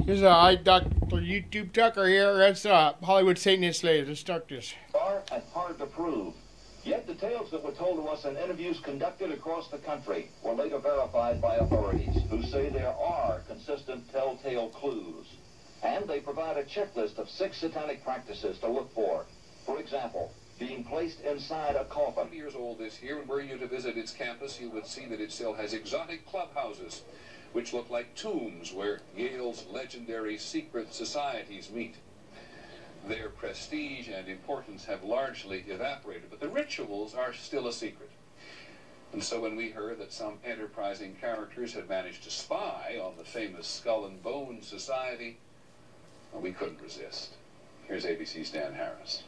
This is Dr. YouTube Tucker here. That's Hollywood Satanist lady. Let's start this. Are and hard to prove. Yet the tales that were told to us in interviews conducted across the country were later verified by authorities who say there are consistent telltale clues. And they provide a checklist of 6 satanic practices to look for. For example, being placed inside a coffin. 5 years old this year, and were you to visit its campus, you would see that it still has exotic clubhouses, which look like tombs where Yale's legendary secret societies meet. Their prestige and importance have largely evaporated, but the rituals are still a secret. And so when we heard that some enterprising characters had managed to spy on the famous Skull and Bones Society, well, we couldn't resist. Here's ABC's Dan Harris.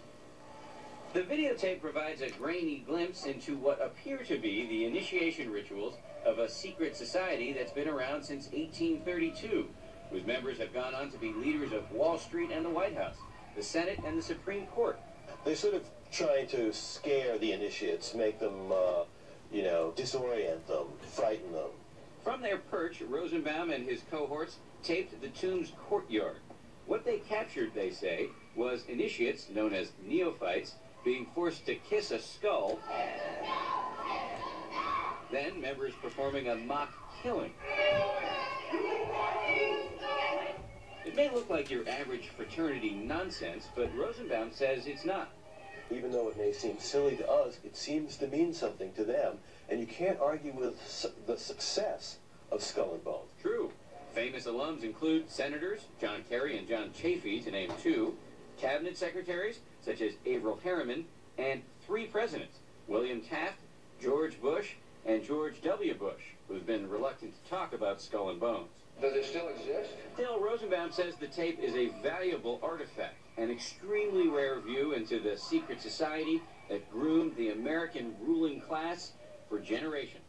The videotape provides a grainy glimpse into what appear to be the initiation rituals of a secret society that's been around since 1832, whose members have gone on to be leaders of Wall Street and the White House, the Senate and the Supreme Court. They're sort of trying to scare the initiates, make them, disorient them, frighten them. From their perch, Rosenbaum and his cohorts taped the tomb's courtyard. What they captured, they say, was initiates, known as neophytes, being forced to kiss a skull, then members performing a mock killing. It may look like your average fraternity nonsense, but Rosenbaum says it's not. Even though it may seem silly to us, it seems to mean something to them, and you can't argue with the success of Skull and Bones. True. Famous alums include senators, John Kerry and John Chafee, to name 2, cabinet secretaries, such as Averell Harriman, and 3 presidents, William Taft, George Bush, and George W. Bush, who's been reluctant to talk about Skull and Bones. Does it still exist? Dale Rosenbaum says the tape is a valuable artifact, an extremely rare view into the secret society that groomed the American ruling class for generations.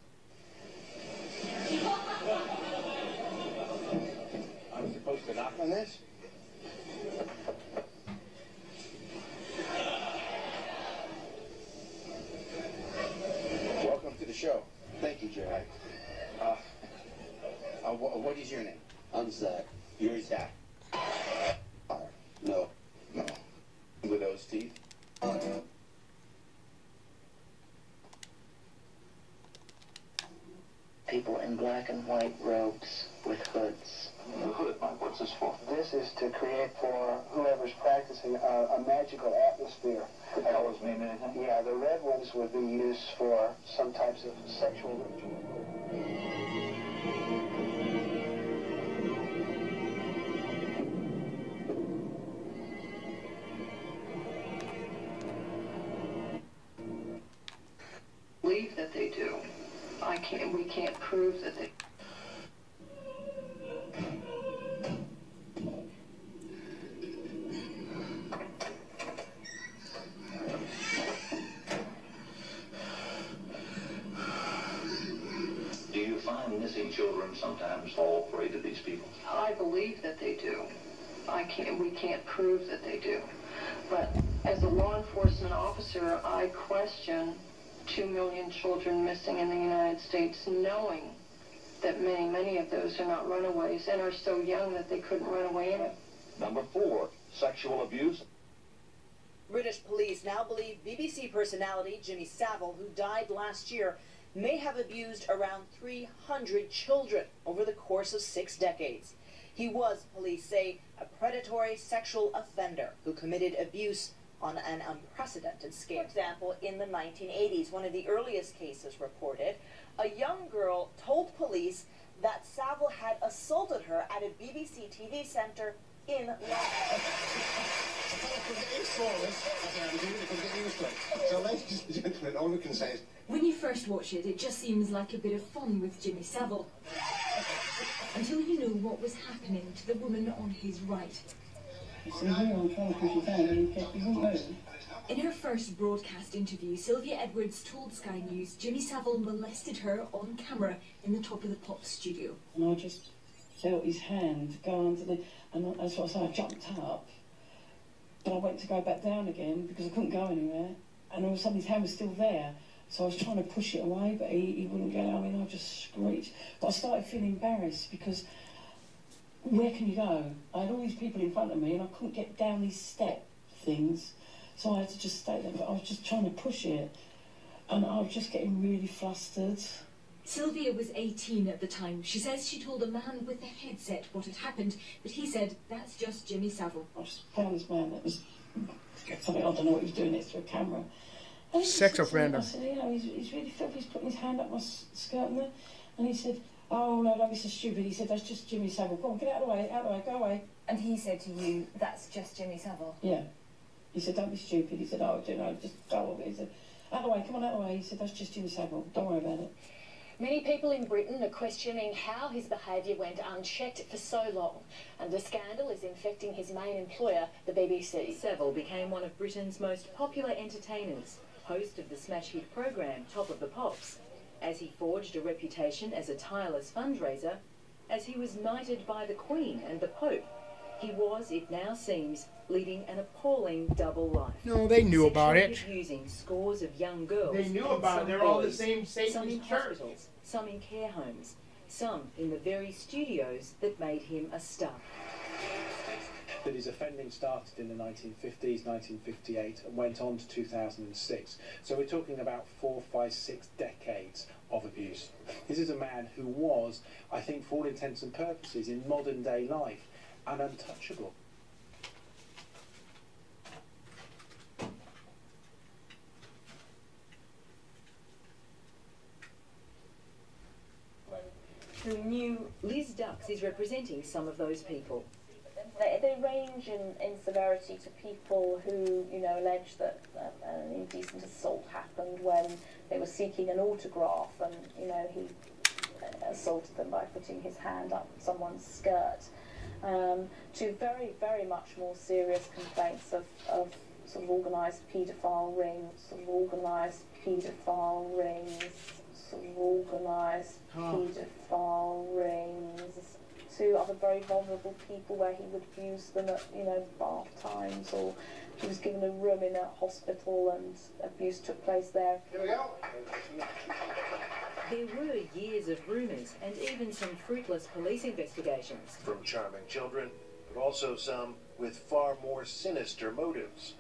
I'm supposed to knock on this? Welcome to the show. Thank you, Jerry. What is your name? I'm Zach. You're Zach. No. No. With those teeth? People in black and white robes with hoods. The hood, what's this for? This is to create for whoever's practicing a magical atmosphere. The colors mean anything? Yeah, the red ones would be used for some types of sexual ritual. Believe that they do. We can't prove that they... Do you find missing children sometimes fall prey to these people? I believe that they do. We can't prove that they do. But as a law enforcement officer, I question 2 million children missing in the United States, knowing that many of those are not runaways and are so young that they couldn't run away in it. Number 4, sexual abuse. British police now believe BBC personality Jimmy Savile, who died last year, may have abused around 300 children over the course of 6 decades. He was, police say, a predatory sexual offender who committed abuse on an unprecedented scale. For example, in the 1980s, one of the earliest cases reported, a young girl told police that Savile had assaulted her at a BBC TV centre in London. So, ladies and gentlemen, all we can say is... When you first watch it, it just seems like a bit of fun with Jimmy Savile. Until you knew what was happening to the woman on his right. In her first broadcast interview, Sylvia Edwards told Sky News Jimmy Savile molested her on camera in the Top of the Pops studio. And I just felt his hand go under the... And that's what I said, I jumped up. But I went to go back down again because I couldn't go anywhere. And all of a sudden his hand was still there. So I was trying to push it away, but he wouldn't get out. I mean, I just screeched. But I started feeling embarrassed because where can you go? I had all these people in front of me and I couldn't get down these step things, so I had to just stay there. But I was just trying to push it, and I was just getting really flustered. Sylvia was 18 at the time. She says she told a man with the headset what had happened, but he said, that's just Jimmy Savile. I just found this man that was something, I don't know what he was doing next to a camera. And Sex offender. I said, you know, he's really filthy. He's putting his hand up my skirt and there. And he said, oh, no, don't be so stupid. He said, that's just Jimmy Savile. Go on, get out of the way, go away. And he said to you, that's just Jimmy Savile? Yeah. He said, don't be stupid. He said, oh, you know, just go with it. He said, out of the way, come on, out of the way. He said, that's just Jimmy Savile. Don't worry about it. Many people in Britain are questioning how his behaviour went unchecked for so long, and the scandal is infecting his main employer, the BBC. Savile became one of Britain's most popular entertainers, host of the smash hit programme Top of the Pops, as he forged a reputation as a tireless fundraiser, as he was knighted by the Queen and the Pope. He was, it now seems, leading an appalling double life. No, they knew about it. Abusing scores of young girls. They knew and about it. some They're all the boys, same Satanist some in church. hospitals, some in care homes, some in the very studios that made him a star. That his offending started in the 1950s, 1958, and went on to 2006. So we're talking about 4, 5, 6 decades of abuse. This is a man who was, I think, for all intents and purposes, in modern day life, an untouchable. Who knew Liz Dux is representing some of those people. They range in severity to people who, you know, allege that an indecent assault happened when they were seeking an autograph and, you know, he assaulted them by putting his hand up someone's skirt, to very, very much more serious complaints of sort of organised paedophile rings, sort of organised paedophile rings, sort of organised paedophile rings, to other very vulnerable people where he would abuse them at, you know, bath times, or he was given a room in a hospital and abuse took place there. Here we go. There were years of rumours and even some fruitless police investigations. From charming children, but also some with far more sinister motives.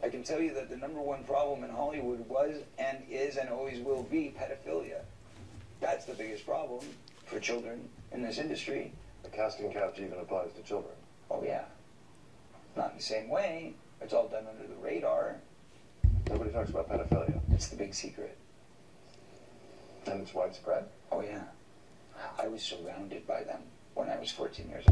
I can tell you that the #1 problem in Hollywood was and is and always will be pedophilia. That's the biggest problem for children in this industry. The casting couch even applies to children. Oh yeah. Not in the same way. It's all done under the radar. Nobody talks about pedophilia. It's the big secret. And it's widespread. Oh yeah. I was surrounded by them when I was 14 years old.